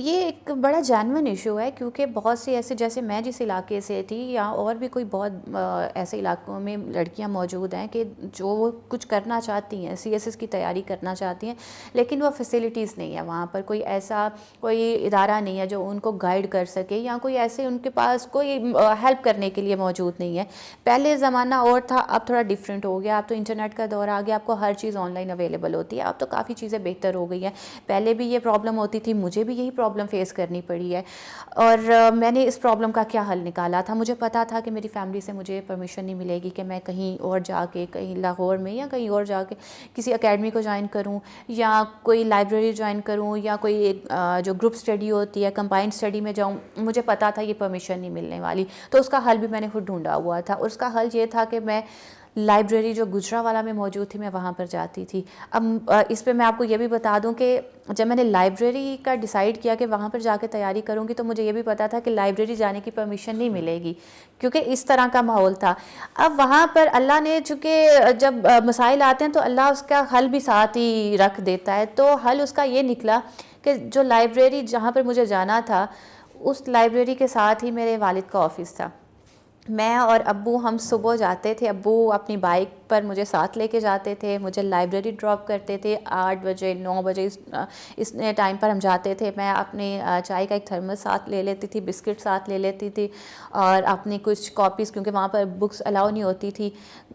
یہ ایک بڑا جینون ایشو ہے، کیونکہ بہت سی ایسے، جیسے میں جس علاقے سے تھی یا اور بھی کوئی بہت ایسے علاقوں میں لڑکیاں موجود ہیں کہ جو کچھ کرنا چاہتی ہیں، سی ایس ایس کی تیاری کرنا چاہتی ہیں، لیکن وہ فیسلٹیز نہیں ہے وہاں پر، کوئی ایسا کوئی ادارہ نہیں ہے جو ان کو گائیڈ کر سکے، یا کوئی ایسے ان کے پاس کوئی ہیلپ کرنے کے لیے موجود نہیں ہے. پہلے زمانہ اور تھا، اب تھوڑا ڈفرینٹ ہو گیا، اب تو انٹرنیٹ کا دور آ گیا، آپ کو ہر چیز آن لائن اویلیبل ہوتی ہے، اب تو کافی چیزیں بہتر ہو گئی ہیں. پہلے بھی یہ پرابلم ہوتی تھی، مجھے بھی یہی پرابلم فیس کرنی پڑی ہے، اور میں نے اس پرابلم کا کیا حل نکالا تھا. مجھے پتا تھا کہ میری فیملی سے مجھے پرمیشن نہیں ملے گی کہ میں کہیں اور جا کے، کہیں لاہور میں یا کہیں اور جا کے کسی اکیڈمی کو جوائن کروں، یا کوئی لائبریری جوائن کروں، یا کوئی جو گروپ اسٹڈی ہوتی ہے کمبائنڈ اسٹڈی میں جاؤں. مجھے پتا تھا یہ پرمیشن نہیں ملنے والی، تو اس کا حل بھی میں نے خود ڈھونڈا ہوا تھا. اور اس کا حل یہ تھا کہ میں لائبریری جو گجرانوالہ میں موجود تھی، میں وہاں پر جاتی تھی. اب اس پہ میں آپ کو یہ بھی بتا دوں کہ جب میں نے لائبریری کا ڈیسائیڈ کیا کہ وہاں پر جا کے تیاری کروں گی، تو مجھے یہ بھی پتا تھا کہ لائبریری جانے کی پرمیشن نہیں ملے گی، کیونکہ اس طرح کا ماحول تھا. اب وہاں پر اللہ نے، چونکہ جب مسائل آتے ہیں تو اللہ اس کا حل بھی ساتھ ہی رکھ دیتا ہے. تو حل اس کا یہ نکلا کہ جو لائبریری جہاں پر مجھے جانا تھا، اس لائبریری کے ساتھ ہی میرے والد کا آفس تھا. میں اور ابو ہم صبح جاتے تھے، ابو اپنی بائک پر مجھے ساتھ لے کے جاتے تھے، مجھے لائبریری ڈراپ کرتے تھے 8 بجے 9 بجے، اس ٹائم پر ہم جاتے تھے. میں اپنی چائے کا ایک تھرمس ساتھ لے لیتی تھی، بسکٹ ساتھ لے لیتی تھی، اور اپنی کچھ کاپیز، کیونکہ وہاں پر بکس الاؤ نہیں ہوتی تھی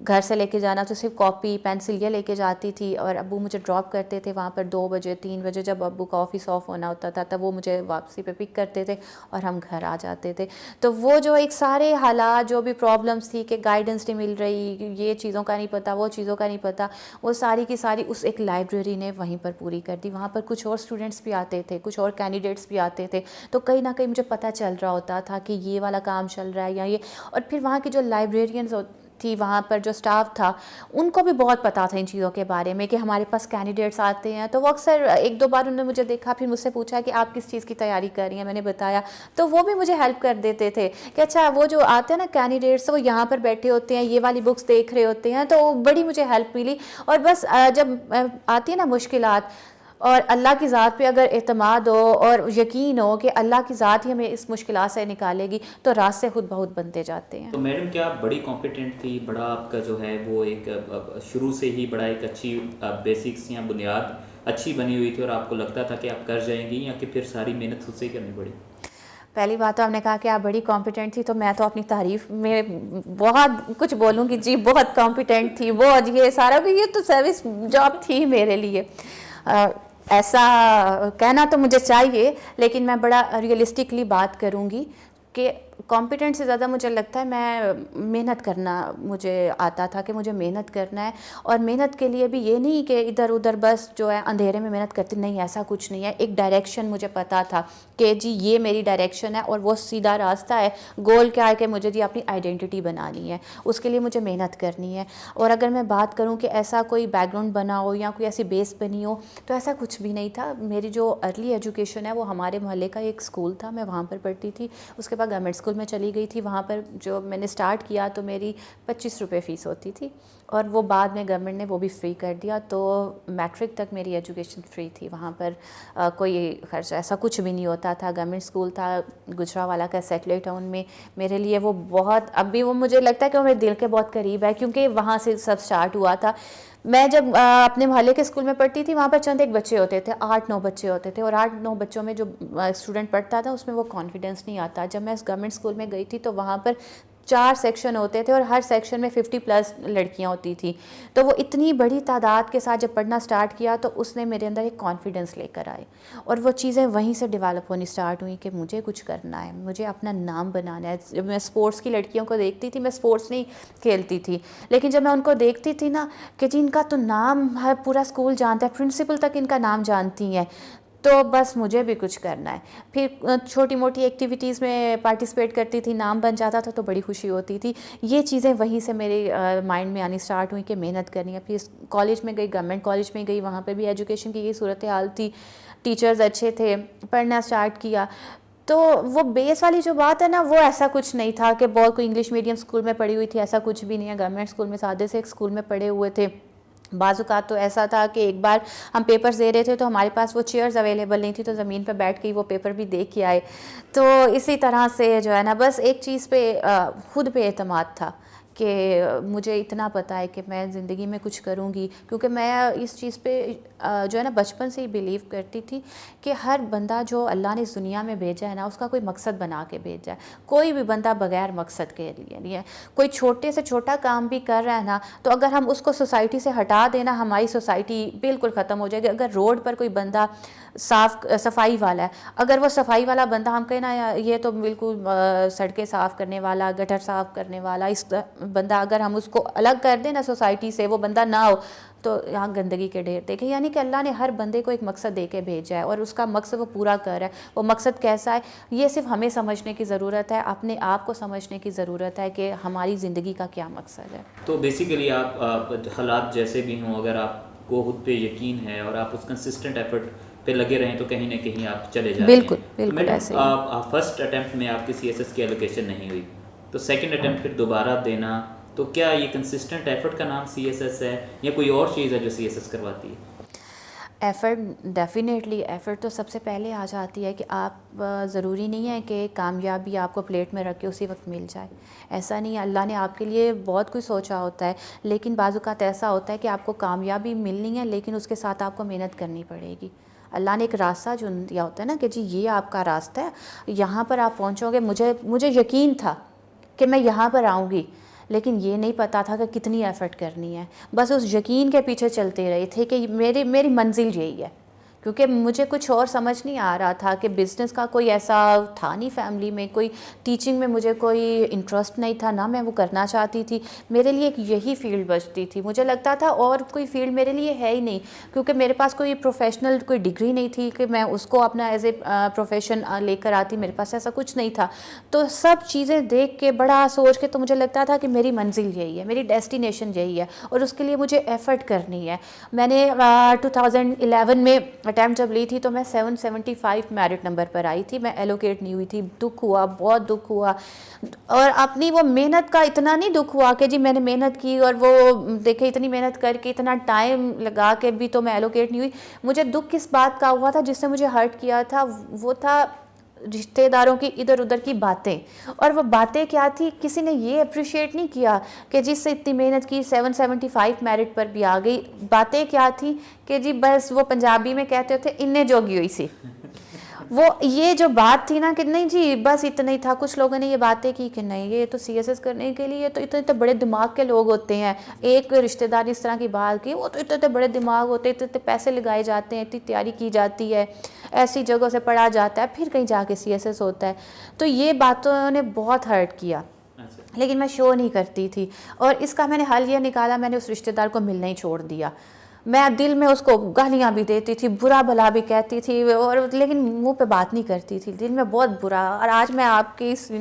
گھر سے لے کے جانا، تو صرف کاپی پینسل یہ لے کے جاتی تھی. اور ابو مجھے ڈراپ کرتے تھے وہاں پر 2 بجے 3 بجے، جب ابو کا آفس آف ہونا ہوتا تھا تب وہ مجھے واپسی پہ پک کرتے تھے اور ہم گھر آ جاتے تھے. تو وہ جو ایک سارے حالات، جو بھی پرابلمس تھی کہ گائیڈنس نہیں مل رہی، یہ چیزوں کا نہیں پتہ، وہ چیزوں کا نہیں پتہ، وہ ساری کی ساری اس ایک لائبریری نے وہیں پر پوری کر دی. وہاں پر کچھ اور اسٹوڈنٹس بھی آتے تھے، کچھ اور کینڈیڈیٹس بھی آتے تھے، تو کہیں نہ کہیں مجھے پتہ چل رہا ہوتا تھا کہ یہ والا کام چل رہا ہے یا یہ. اور پھر وہاں کی جو لائبریرینز تھی، وہاں پر جو سٹاف تھا، ان کو بھی بہت پتہ تھا ان چیزوں کے بارے میں کہ ہمارے پاس کینڈیڈیٹس آتے ہیں. تو وہ اکثر 1-2 بار انہوں نے مجھے دیکھا، پھر مجھ سے پوچھا کہ آپ کس چیز کی تیاری کر رہی ہیں. میں نے بتایا تو وہ بھی مجھے ہیلپ کر دیتے تھے کہ اچھا وہ جو آتے ہیں نا کینڈیڈیٹس، وہ یہاں پر بیٹھے ہوتے ہیں، یہ والی بکس دیکھ رہے ہوتے ہیں. تو بڑی مجھے ہیلپ ملی. اور بس جب آتی ہے نا مشکلات، اور اللہ کی ذات پہ اگر اعتماد ہو اور یقین ہو کہ اللہ کی ذات ہی ہمیں اس مشکلات سے نکالے گی، تو راستے خود بہت بنتے جاتے ہیں. تو میڈم کیا آپ بڑی کمپیٹنٹ تھی، بڑا آپ کا جو ہے وہ ایک شروع سے ہی بڑا ایک اچھی بیسکس یا بنیاد اچھی بنی ہوئی تھی، اور آپ کو لگتا تھا کہ آپ کر جائیں گی، یا کہ پھر ساری محنت خود سے ہی کرنی پڑی؟ پہلی بات تو ہم نے کہا کہ آپ بڑی کمپیٹنٹ تھی، تو میں تو اپنی تعریف میں بہت کچھ بولوں گی. جی بہت کمپیٹنٹ تھی، بہت یہ سارا، یہ تو سروس جاب تھی میرے لیے. ایسا کہنا تو مجھے چاہیے، لیکن میں بڑا ریئلسٹکلی بات کروں گی کہ کمپیٹنٹ سے زیادہ مجھے لگتا ہے میں محنت کرنا مجھے آتا تھا، کہ مجھے محنت کرنا ہے. اور محنت کے لیے بھی یہ نہیں کہ ادھر ادھر بس جو ہے اندھیرے میں محنت کرتی، نہیں، ایسا کچھ نہیں ہے. ایک ڈائریکشن مجھے پتا تھا کہ جی یہ میری ڈائریکشن ہے، اور وہ سیدھا راستہ ہے. گول کیا ہے کہ مجھے جی اپنی آئیڈینٹی بنانی ہے، اس کے لیے مجھے محنت کرنی ہے. اور اگر میں بات کروں کہ ایسا کوئی بیک گراؤنڈ بنا ہو یا کوئی ایسی بیس بنی ہو، تو ایسا کچھ بھی نہیں تھا. میری جو ارلی ایجوکیشن ہے وہ ہمارے محلے کا ایک اسکول تھا، میں وہاں پر پڑھتی تھی. اس کے بعد گورنمنٹ اسکول میں چلی گئی تھی. وہاں پر جو میں نے سٹارٹ کیا تو میری 25 روپے فیس ہوتی تھی، اور وہ بعد میں گورنمنٹ نے وہ بھی فری کر دیا. تو میٹرک تک میری ایجوکیشن فری تھی. وہاں پر کوئی خرچ ایسا کچھ بھی نہیں ہوتا تھا. گورنمنٹ اسکول تھا گجرانوالہ کا، سیٹلر ٹاؤن میں. میرے لیے وہ بہت، اب بھی وہ مجھے لگتا ہے کہ وہ میرے دل کے بہت قریب ہے، کیونکہ وہاں سے سب سٹارٹ ہوا تھا. میں جب اپنے محلے کے اسکول میں پڑھتی تھی، وہاں پر چند ایک بچے ہوتے تھے، 8-9 بچے ہوتے تھے، اور 8-9 بچوں میں جو اسٹوڈنٹ پڑھتا تھا اس میں وہ کانفیڈنس نہیں آتا. جب میں اس گورنمنٹ اسکول میں گئی تھی تو وہاں پر 4 سیکشن ہوتے تھے، اور ہر سیکشن میں 50+ لڑکیاں ہوتی تھیں. تو وہ اتنی بڑی تعداد کے ساتھ جب پڑھنا سٹارٹ کیا تو اس نے میرے اندر ایک کانفیڈنس لے کر آئے، اور وہ چیزیں وہیں سے ڈیولپ ہونی سٹارٹ ہوئیں کہ مجھے کچھ کرنا ہے، مجھے اپنا نام بنانا ہے. جب میں اسپورٹس کی لڑکیوں کو دیکھتی تھی، میں اسپورٹس نہیں کھیلتی تھی، لیکن جب میں ان کو دیکھتی تھی نا کہ جن کا تو نام ہر پورا اسکول جانتا ہے، پرنسپل تک ان کا نام جانتی ہیں، تو بس مجھے بھی کچھ کرنا ہے. پھر چھوٹی موٹی ایکٹیویٹیز میں پارٹیسپیٹ کرتی تھی، نام بن جاتا تھا تو بڑی خوشی ہوتی تھی. یہ چیزیں وہیں سے میرے مائنڈ میں آنی سٹارٹ ہوئی کہ محنت کرنی ہے. پھر کالج میں گئی، گورنمنٹ کالج میں گئی، وہاں پہ بھی ایجوکیشن کی یہ صورتحال تھی، ٹیچرز اچھے تھے، پڑھنا سٹارٹ کیا. تو وہ بیس والی جو بات ہے نا، وہ ایسا کچھ نہیں تھا کہ بہت کوئی انگلش میڈیم اسکول میں پڑھی ہوئی تھی، ایسا کچھ بھی نہیں ہے. گورنمنٹ اسکول میں سادے سے ایک اسکول میں پڑھے ہوئے تھے. بعض اوقات تو ایسا تھا کہ ایک بار ہم پیپرز دے رہے تھے تو ہمارے پاس وہ چیئرز اویلیبل نہیں تھی تو زمین پہ بیٹھ کے ہی وہ پیپر بھی دے کے آئے. تو اسی طرح سے جو ہے نا بس ایک چیز پہ خود پہ اعتماد تھا کہ مجھے اتنا پتہ ہے کہ میں زندگی میں کچھ کروں گی, کیونکہ میں اس چیز پہ جو ہے نا بچپن سے ہی بیلیو کرتی تھی کہ ہر بندہ جو اللہ نے اس دنیا میں بھیجا ہے نا اس کا کوئی مقصد بنا کے بھیجا ہے. کوئی بھی بندہ بغیر مقصد کے لیے نہیں ہے. کوئی چھوٹے سے چھوٹا کام بھی کر رہا ہے نا تو اگر ہم اس کو سوسائٹی سے ہٹا دینا ہماری سوسائٹی بالکل ختم ہو جائے گی. اگر روڈ پر کوئی بندہ صفائی والا ہے, اگر وہ صفائی والا بندہ ہم کہیں نا یہ تو بالکل سڑکیں صاف کرنے والا, گٹر صاف کرنے والا, اس بندہ اگر ہم اس کو الگ کر دیں نا سوسائٹی سے, وہ بندہ نہ ہو تو یہاں گندگی کے ڈھیر دیکھیں. یعنی کہ اللہ نے ہر بندے کو ایک مقصد دے کے بھیجا ہے اور اس کا مقصد وہ پورا کر رہا ہے. وہ مقصد کیسا ہے یہ صرف ہمیں سمجھنے کی ضرورت ہے, اپنے آپ کو سمجھنے کی ضرورت ہے کہ ہماری زندگی کا کیا مقصد ہے. تو بیسیکلی آپ حالات جیسے بھی ہوں, اگر آپ کو خود پہ یقین ہے اور آپ اس کنسسٹنٹ ایفرٹ پہ لگے رہیں تو کہیں نہ کہیں آپ چلے جائیں. بالکل بالکل ایسے ہی. فرسٹ اٹیمپٹ میں آپ کی سی ایس ایس کی ایلوکیشن نہیں ہوئی تو سیکنڈ اٹیمپٹ پھر دوبارہ دینا, تو کیا یہ کنسسٹنٹ ایفرٹ کا نام سی ایس ایس ہے یا کوئی اور چیز ہے جو سی ایس ایس کرواتی ہے؟ ایفرٹ ڈیفینیٹلی ایفرٹ تو سب سے پہلے آ جاتی ہے کہ آپ ضروری نہیں ہے کہ کامیابی آپ کو پلیٹ میں رکھ کے اسی وقت مل جائے. ایسا نہیں ہے, اللہ نے آپ کے لیے بہت کچھ سوچا ہوتا ہے, لیکن بعض اوقات ایسا ہوتا ہے کہ آپ کو کامیابی ملنی ہے لیکن اس کے ساتھ آپ کو محنت کرنی پڑے گی. اللہ نے ایک راستہ چن دیا ہوتا ہے نا کہ جی یہ آپ کا راستہ ہے, یہاں پر آپ پہنچو گے. مجھے یقین تھا کہ میں یہاں پر آؤں گی, لیکن یہ نہیں پتا تھا کہ کتنی ایفرٹ کرنی ہے. بس اس یقین کے پیچھے چلتے رہے تھے کہ میری منزل یہی ہے, کیونکہ مجھے کچھ اور سمجھ نہیں آ رہا تھا کہ بزنس کا کوئی ایسا تھا نہیں فیملی میں, کوئی ٹیچنگ میں مجھے کوئی انٹرسٹ نہیں تھا, نہ میں وہ کرنا چاہتی تھی. میرے لیے ایک یہی فیلڈ بچتی تھی. مجھے لگتا تھا اور کوئی فیلڈ میرے لیے ہے ہی نہیں, کیونکہ میرے پاس کوئی پروفیشنل کوئی ڈگری نہیں تھی کہ میں اس کو اپنا ایز اے پروفیشن لے کر آتی. میرے پاس ایسا کچھ نہیں تھا. تو سب چیزیں دیکھ کے بڑا سوچ کے تو مجھے لگتا تھا کہ میری منزل یہی ہے, میری ڈیسٹینیشن یہی ہے اور اس کے لیے مجھے ایفرٹ کرنی ہے. میں نے 2011 میں اٹیمپٹ جب لی تھی تو میں 775 میرٹ نمبر پر آئی تھی. میں ایلوکیٹ نہیں ہوئی تھی. دکھ ہوا, بہت دکھ ہوا, اور اپنی وہ محنت کا اتنا نہیں دکھ ہوا کہ جی میں نے محنت کی اور وہ دیکھے اتنی محنت کر کے اتنا ٹائم لگا کے بھی تو میں ایلوکیٹ نہیں ہوئی. مجھے دکھ کس بات کا ہوا تھا جس سے مجھے ہرٹ کیا تھا, وہ تھا رشتہ داروں کی ادھر ادھر کی باتیں. اور وہ باتیں کیا تھی, کسی نے یہ اپریشیٹ نہیں کیا کہ جس سے اتنی محنت کی 775 میرٹ پر بھی آ گئی. باتیں کیا تھی کہ جی بس وہ پنجابی میں کہتے تھے اننے جوگی ہوئی سی. وہ یہ جو بات تھی نا کہ نہیں جی بس اتنا ہی تھا. کچھ لوگوں نے یہ باتیں کی کہ نہیں یہ تو سی ایس ایس کرنے کے لیے تو اتنے بڑے دماغ کے لوگ ہوتے ہیں. ایک رشتہ دار اس طرح کی بات کی, وہ تو اتنے بڑے دماغ ہوتے ہیں, اتنے پیسے لگائے جاتے ہیں, اتنی تیاری کی جاتی ہے, ایسی جگہوں سے پڑھا جاتا ہے, پھر کہیں جا کے سی ایس ایس ہوتا ہے. تو یہ باتوں نے بہت ہرٹ کیا, لیکن میں شو نہیں کرتی تھی. اور اس کا میں نے حل یہ نکالا, میں نے اس رشتہ دار کو ملنا ہی چھوڑ دیا. میں دل میں اس کو گالیاں بھی دیتی تھی, برا بھلا بھی کہتی تھی, اور لیکن منہ پہ بات نہیں کرتی تھی, دل میں بہت برا. اور آج میں آپ کے اس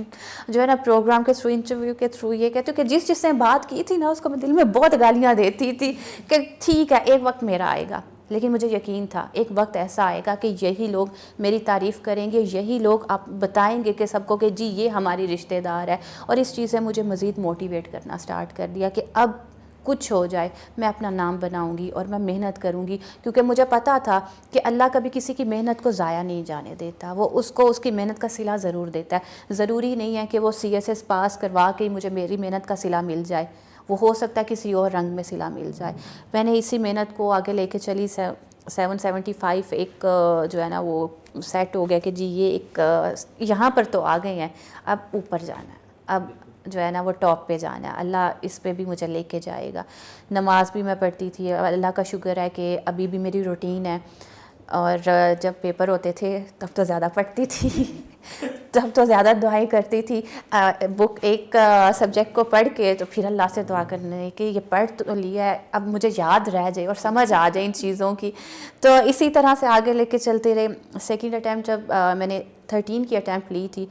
جو ہے نا پروگرام کے تھرو, انٹرویو کے تھرو یہ کہتی ہوں کہ جس نے بات کی تھی نا اس کو میں دل میں بہت گالیاں دیتی تھی کہ ٹھیک ہے ایک وقت میرا آئے گا. لیکن مجھے یقین تھا ایک وقت ایسا آئے گا کہ یہی لوگ میری تعریف کریں گے, یہی لوگ آپ بتائیں گے کہ سب کو کہ جی یہ ہماری رشتہ دار ہے. اور اس چیز سے مجھے مزید موٹیویٹ کرنا سٹارٹ کر دیا کہ اب کچھ ہو جائے میں اپنا نام بناؤں گی اور میں محنت کروں گی, کیونکہ مجھے پتا تھا کہ اللہ کبھی کسی کی محنت کو ضائع نہیں جانے دیتا. وہ اس کو اس کی محنت کا صلہ ضرور دیتا ہے. ضروری نہیں ہے کہ وہ سی ایس ایس پاس کروا کے مجھے میری محنت کا صلہ مل جائے, وہ ہو سکتا ہے کسی اور رنگ میں صلہ مل جائے. میں نے اسی محنت کو آگے لے کے چلی. 775 ایک جو ہے نا وہ سیٹ ہو گیا کہ جی یہ ایک یہاں پر تو آ گئے ہیں, اب اوپر جانا ہے, اب جو ہے نا وہ ٹاپ پہ جانا ہے. اللہ اس پہ بھی مجھے لے کے جائے گا. نماز بھی میں پڑھتی تھی, اللہ کا شکر ہے کہ ابھی بھی میری روٹین ہے. اور جب پیپر ہوتے تھے تب تو زیادہ پڑھتی تھی, تب تو زیادہ دعائیں کرتی تھی. بک ایک سبجیکٹ کو پڑھ کے تو پھر اللہ سے دعا کرنے کہ یہ پڑھ تو لیا ہے, اب مجھے یاد رہ جائے اور سمجھ آ جائے ان چیزوں کی. تو اسی طرح سے آگے لے کے چلتے رہے. سیکنڈ اٹیمپٹ جب میں نے 13 کی اٹیمپٹ لی تھی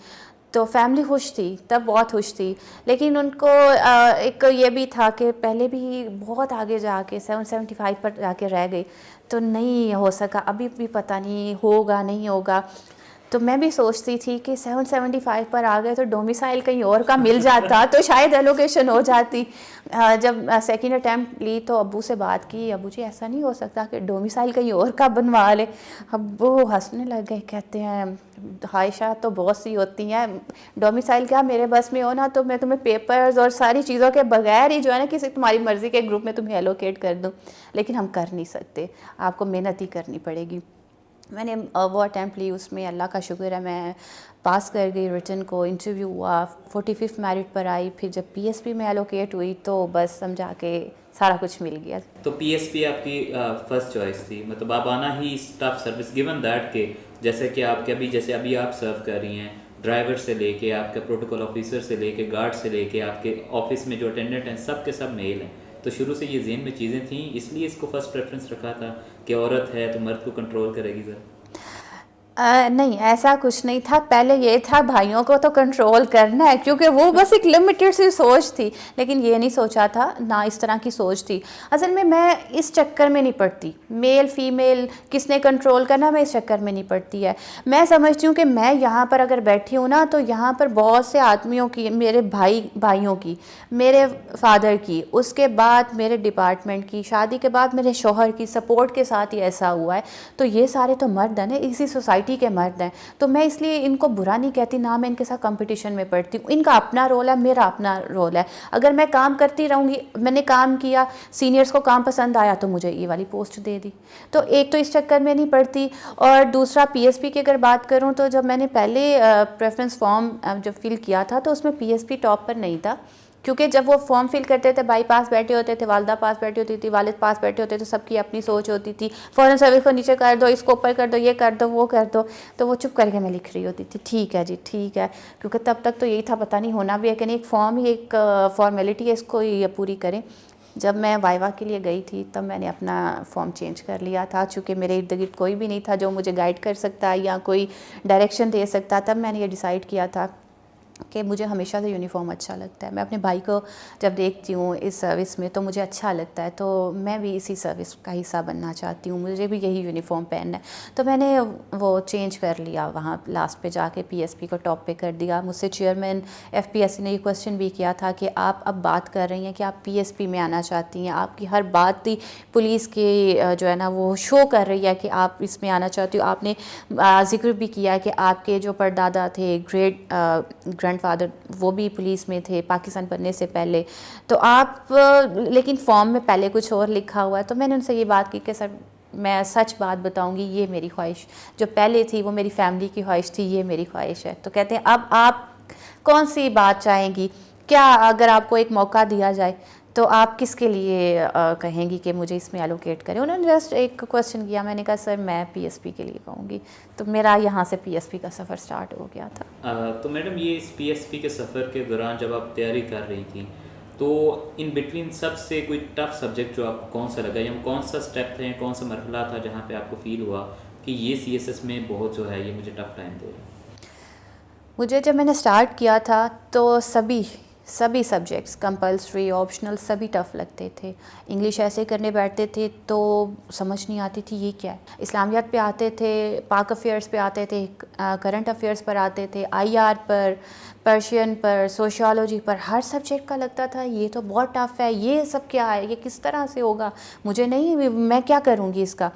تو فیملی خوش تھی, تب بہت خوش تھی. لیکن ان کو ایک یہ بھی تھا کہ پہلے بھی بہت آگے جا کے 775 پر جا کے رہ گئی تو نہیں ہو سکا, ابھی بھی پتہ نہیں ہوگا نہیں ہوگا. تو میں بھی سوچتی تھی کہ 775 پر آ گئے تو ڈومیسائل کہیں اور کا مل جاتا تو شاید ایلوکیشن ہو جاتی. جب سیکنڈ اٹیمپٹ لی تو ابو سے بات کی, ابو جی ایسا نہیں ہو سکتا کہ ڈومیسائل کہیں اور کا بنوا لے. ابو ہنسنے لگ گئے, کہتے ہیں عائشہ تو بہت سی ہوتی ہیں, ڈومیسائل کیا میرے بس میں ہو نا تو میں تمہیں پیپرز اور ساری چیزوں کے بغیر ہی جو ہے نا کسی تمہاری مرضی کے گروپ میں تمہیں ایلوکیٹ کر دوں, لیکن ہم کر نہیں سکتے, آپ کو محنت ہی کرنی پڑے گی. میں نے وہ اٹیمپٹ لی, اس میں اللہ کا شکر ہے میں پاس کر گئی ریٹن کو, انٹرویو ہوا, 45 میرٹ پر آئی. پھر جب پی ایس پی میں ایلوکیٹ ہوئی تو بس سمجھا کے سارا کچھ مل گیا. تو پی ایس پی آپ کی فرسٹ چوائس تھی, مطلب آپ آنا ہی اسٹاف سروس, گیون دیٹ کہ جیسے کہ آپ کے ابھی آپ سرو کر رہی ہیں, ڈرائیور سے لے کے آپ کے پروٹوکول آفیسر سے لے کے گارڈ سے لے کے آپ کے آفس میں جو اٹینڈنٹ ہیں سب کے سب میل ہیں, تو شروع سے یہ ذہن میں چیزیں تھیں, اس لیے اس کو فرسٹ پریفرنس رکھا تھا کہ عورت ہے تو مرد کو کنٹرول کرے گی ذرا؟ نہیں ایسا کچھ نہیں تھا. پہلے یہ تھا بھائیوں کو تو کنٹرول کرنا ہے کیونکہ وہ بس ایک لمیٹڈ سی سوچ تھی, لیکن یہ نہیں سوچا تھا, نہ اس طرح کی سوچ تھی. اصل میں اس چکر میں نہیں پڑتی, میل فیمیل کس نے کنٹرول کرنا, میں اس چکر میں نہیں پڑتی ہے. میں سمجھتی ہوں کہ میں یہاں پر اگر بیٹھی ہوں نا تو یہاں پر بہت سے آدمیوں کی, میرے بھائیوں کی, میرے فادر کی, اس کے بعد میرے ڈپارٹمنٹ کی, شادی کے بعد میرے شوہر کی سپورٹ کے ساتھ ہی ایسا ہوا ہے. تو یہ سارے تو مرد ہیں, اسی سوسائٹی کے مرد ہیں, تو میں اس لیے ان کو برا نہیں کہتی, نہ میں ان کے ساتھ کمپٹیشن میں پڑتی ہوں. ان کا اپنا رول ہے, میرا اپنا رول ہے. اگر میں کام کرتی رہوں گی, میں نے کام کیا, سینئرز کو کام پسند آیا تو مجھے یہ والی پوسٹ دے دی, تو ایک تو اس چکر میں نہیں پڑتی. اور دوسرا پی ایس پی کی اگر بات کروں تو جب میں نے پہلے پریفرنس فارم جب فل کیا تھا تو اس میں پی ایس پی ٹاپ پر نہیں تھا, کیونکہ جب وہ فارم فل کرتے تھے بھائی پاس بیٹھے ہوتے تھے, والدہ پاس بیٹھی ہوتی تھی, والد پاس بیٹھے ہوتے تھے, سب کی اپنی سوچ ہوتی تھی, فورن سروس کو نیچے کر دو, اس کو اوپر کر دو, یہ کر دو, وہ کر دو, تو وہ چپ کر کے میں لکھ رہی ہوتی تھی ٹھیک ہے جی ٹھیک ہے, کیونکہ تب تک تو یہی تھا پتہ نہیں ہونا بھی ہے کہ نہیں, ایک فارم ہی ایک فارمیلٹی ہے, اس کو یہ پوری کریں. جب میں وائوا کے لیے گئی تھی تب میں نے اپنا فارم چینج کر لیا تھا, چونکہ میرے ارد گرد کوئی بھی نہیں تھا جو مجھے گائیڈ کر سکتا یا کوئی ڈائریکشن دے سکتا. تب میں نے یہ ڈیسائیڈ کیا تھا کہ مجھے ہمیشہ سے یونیفارم اچھا لگتا ہے. میں اپنے بھائی کو جب دیکھتی ہوں اس سروس میں تو مجھے اچھا لگتا ہے, تو میں بھی اسی سروس کا حصہ بننا چاہتی ہوں, مجھے بھی یہی یونیفارم پہننا ہے. تو میں نے وہ چینج کر لیا, وہاں لاسٹ پہ جا کے پی ایس پی کو ٹاپ پہ کر دیا. مجھ سے chairman F P S C نے یہ کویسچن بھی کیا تھا کہ آپ اب بات کر رہی ہیں کہ آپ پی ایس پی میں آنا چاہتی ہیں, آپ کی ہر بات ہی پولیس کی جو ہے نا وہ شو کر رہی ہے کہ آپ اس میں آنا چاہتی ہو. آپ نے ذکر بھی کیا کہ آپ کے جو پردادا تھے, گرینڈ فادر, وہ بھی پولیس میں تھے پاکستان بننے سے پہلے, تو آپ لیکن فارم میں پہلے کچھ اور لکھا ہوا ہے. تو میں نے ان سے یہ بات کی کہ سر میں سچ بات بتاؤں گی, یہ میری خواہش جو پہلے تھی وہ میری فیملی کی خواہش تھی, یہ میری خواہش ہے. تو کہتے ہیں اب آپ کون سی بات چاہیں گی, کیا اگر آپ کو ایک موقع دیا جائے تو آپ کس کے لیے کہیں گی کہ مجھے اس میں ایلوکیٹ کریں. انہوں نے جسٹ ایک کویسچن کیا, میں نے کہا سر میں پی ایس پی کے لیے کہوں گی. تو میرا یہاں سے پی ایس پی کا سفر سٹارٹ ہو گیا تھا. تو میڈم یہ اس پی ایس پی کے سفر کے دوران جب آپ تیاری کر رہی تھیں تو ان بٹوین سب سے کوئی ٹف سبجیکٹ جو آپ کو کون سا لگا, یا کون سا اسٹیپ تھا, کون سا مرحلہ تھا جہاں پہ آپ کو فیل ہوا کہ یہ سی ایس ایس میں بہت جو ہے یہ مجھے ٹف ٹائم دے رہا ہے؟ مجھے جب میں نے اسٹارٹ کیا تھا تو سبھی سبجیکٹس کمپلسری آپشنل سبھی ٹف لگتے تھے. انگلش ایسے کرنے بیٹھتے تھے تو سمجھ نہیں آتی تھی یہ کیا ہے. اسلامیات پہ آتے تھے, پاک افیئرس پہ آتے تھے, کرنٹ افیئرس پر آتے تھے, I R per, Persian per, sociology per, Hare subject کا لگتا تھا یہ تو بہت ٹف ہے, یہ سب کیا ہے, یہ کس طرح سے ہوگا, مجھے نہیں, میں کیا کروں گی اس کا.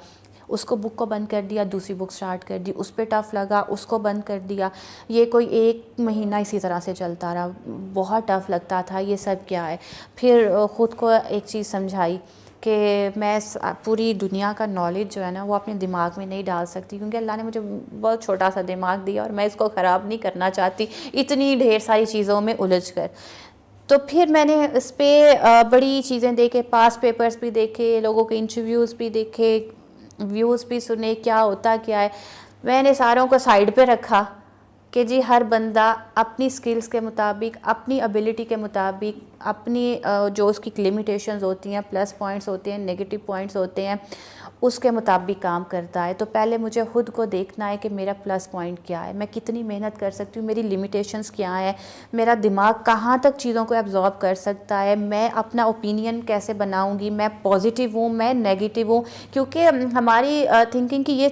اس کو بک کو بند کر دیا, دوسری بک سٹارٹ کر دی, اس پہ ٹف لگا, اس کو بند کر دیا. یہ کوئی 1 مہینہ اسی طرح سے چلتا رہا, بہت ٹف لگتا تھا یہ سب کیا ہے. پھر خود کو ایک چیز سمجھائی کہ میں پوری دنیا کا نالج جو ہے نا وہ اپنے دماغ میں نہیں ڈال سکتی, کیونکہ اللہ نے مجھے بہت چھوٹا سا دماغ دیا اور میں اس کو خراب نہیں کرنا چاہتی اتنی ڈھیر ساری چیزوں میں الجھ کر. تو پھر میں نے اس پہ بڑی چیزیں دیکھے, پاس پیپرز بھی دیکھے, لوگوں کے انٹرویوز بھی دیکھے, ویوز بھی سنے, کیا ہوتا کیا ہے. میں نے ساروں کو سائڈ پہ رکھا, کہ جی ہر بندہ اپنی سکلز کے مطابق، اپنی ابیلٹی کے مطابق، اپنی جو اس کی لمیٹیشنز ہوتی ہیں، پلس پوائنٹس ہوتے ہیں، نیگیٹو پوائنٹس ہوتے ہیں، اس کے مطابق کام کرتا ہے. تو پہلے مجھے خود کو دیکھنا ہے کہ میرا پلس پوائنٹ کیا ہے، میں کتنی محنت کر سکتی ہوں، میری لمیٹیشنز کیا ہیں، میرا دماغ کہاں تک چیزوں کو ایبزارب کر سکتا ہے، میں اپنا اوپینین کیسے بناؤں گی، میں پازیٹیو ہوں، میں نیگیٹو ہوں. کیونکہ ہماری تھنکنگ کی یہ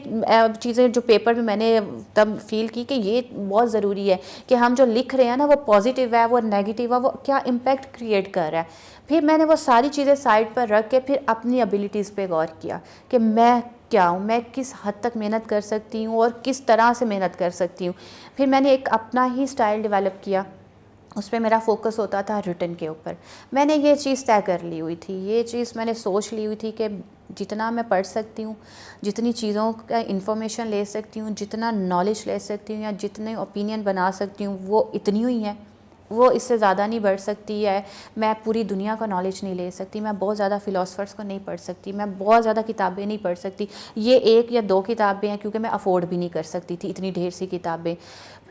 چیزیں جو پیپر میں میں نے تب فیل کی کہ یہ بہت ضروری ہے کہ ہم جو لکھ رہے ہیں نا وہ پازیٹیو ہے، وہ نیگیٹو ہے، وہ کیا امپیکٹ کریٹ کر رہا ہے. پھر میں نے وہ ساری چیزیں سائڈ پر رکھ کے پھر اپنی ابیلٹیز پہ غور کیا کہ میں کیا ہوں، میں کس حد تک محنت کر سکتی ہوں اور کس طرح سے محنت کر سکتی ہوں. پھر میں نے ایک اپنا ہی سٹائل ڈیولپ کیا، اس پہ میرا فوکس ہوتا تھا ریٹن کے اوپر. میں نے یہ چیز طے کر لی ہوئی تھی، یہ چیز میں نے سوچ لی ہوئی تھی کہ جتنا میں پڑھ سکتی ہوں، جتنی چیزوں کا انفارمیشن لے سکتی ہوں، جتنا نالج لے سکتی ہوں یا جتنے اوپینین بنا سکتی ہوں وہ اتنی ہوئی ہیں، وہ اس سے زیادہ نہیں بڑھ سکتی ہے. میں پوری دنیا کا نالج نہیں لے سکتی، میں بہت زیادہ فلاسفرس کو نہیں پڑھ سکتی، میں بہت زیادہ کتابیں نہیں پڑھ سکتی. یہ 1 یا 2 کتابیں ہیں کیونکہ میں افورڈ بھی نہیں کر سکتی تھی اتنی ڈھیر سی کتابیں.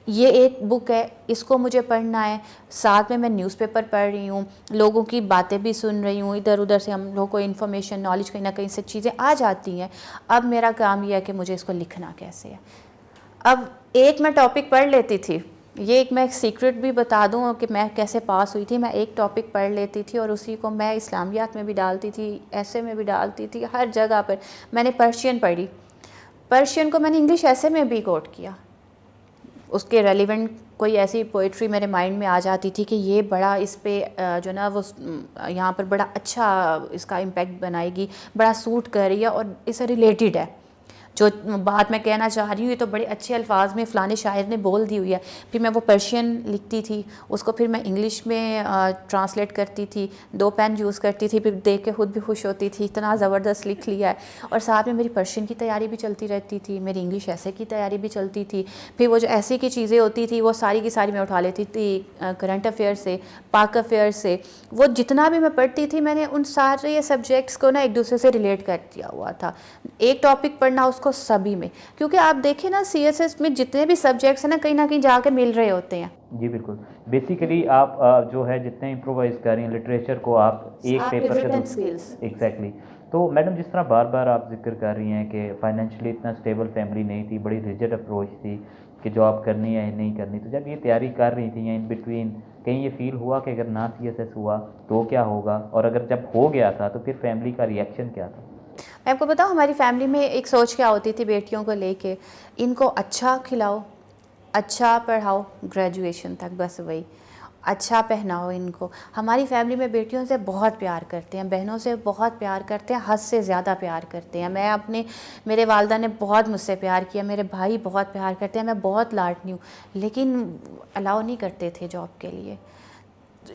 یہ ایک بک ہے، اس کو مجھے پڑھنا ہے، ساتھ میں نیوز پیپر پڑھ رہی ہوں، لوگوں کی باتیں بھی سن رہی ہوں، ادھر ادھر سے ہم لوگوں کو انفارمیشن نالج کہیں نہ کہیں سے چیزیں آ جاتی ہیں. اب میرا کام یہ ہے کہ مجھے اس کو لکھنا کیسے ہے. اب ایک میں ٹاپک پڑھ لیتی تھی، یہ ایک میں ایک سیکرٹ بھی بتا دوں کہ میں کیسے پاس ہوئی تھی. میں ایک ٹاپک پڑھ لیتی تھی اور اسی کو میں اسلامیات میں بھی ڈالتی تھی، ایسے میں بھی ڈالتی تھی، ہر جگہ پر. میں نے پرشین پڑھی، پرشین کو میں نے انگلش ایسے میں بھی کوٹ کیا، اس کے ریلیونٹ کوئی ایسی پوئٹری میرے مائنڈ میں آ جاتی تھی کہ یہ بڑا اس پہ جو نا وہ یہاں پر بڑا اچھا اس کا امپیکٹ بنائے گی، بڑا سوٹ کر رہی ہے اور اس سے ریلیٹڈ ہے. جو بات میں کہنا چاہ رہی ہوں یہ تو بڑے اچھے الفاظ میں فلانے شاعر نے بول دی ہوئی ہے. پھر میں وہ پرشین لکھتی تھی، اس کو پھر میں انگلش میں ٹرانسلیٹ کرتی تھی، 2 پین یوز کرتی تھی، پھر دیکھ کے خود بھی خوش ہوتی تھی اتنا زبردست لکھ لیا ہے. اور ساتھ میں میری پرشین کی تیاری بھی چلتی رہتی تھی، میری انگلش ایسے کی تیاری بھی چلتی تھی. پھر وہ جو ایسے کی چیزیں ہوتی تھی وہ ساری کی ساری میں اٹھا لیتی تھی، کرنٹ افیئر سے، پاک افیئر سے. وہ جتنا بھی میں پڑھتی تھی میں نے ان سارے سبجیکٹس کو نا ایک دوسرے سے ریلیٹ کر دیا ہوا تھا. ایک ٹاپک پڑھنا اس کو سبھی میں، کیونکہ آپ دیکھیں نا سی ایس ایس میں جتنے بھی سبجیکٹس ہیں نا کہیں نہ کہیں جا کے مل رہے ہوتے ہیں. جی بالکل. بیسیکلی آپ جو ہے جتنے امپرووائز کر رہی ہیں لٹریچر کو آپ ایک پیپر سے ایگزیکٹلی. تو میڈم جس طرح بار بار آپ ذکر کر رہی ہیں کہ فائنینشلی اتنا اسٹیبل فیملی نہیں تھی، بڑی ریجڈ اپروچ تھی کہ جاب کرنی ہے یا نہیں کرنی، تو جب یہ تیاری کر رہی تھی یا ان بٹوین کہیں یہ فیل ہوا کہ اگر نہ سی ایس ایس ہوا تو کیا ہوگا، اور اگر جب ہو گیا تھا تو پھر فیملی کا ریئیکشن کیا تھا؟ میں آپ کو بتاؤں ہماری فیملی میں ایک سوچ کیا ہوتی تھی بیٹیوں کو لے کے، ان کو اچھا کھلاؤ، اچھا پڑھاؤ گریجویشن تک، بس وہی اچھا پہناؤ ان کو. ہماری فیملی میں بیٹیوں سے بہت پیار کرتے ہیں، بہنوں سے بہت پیار کرتے ہیں، حد سے زیادہ پیار کرتے ہیں. میرے والدہ نے بہت مجھ سے پیار کیا، میرے بھائی بہت پیار کرتے ہیں، میں بہت لاڈلی ہوں، لیکن الاؤ نہیں کرتے تھے جاب کے لیے.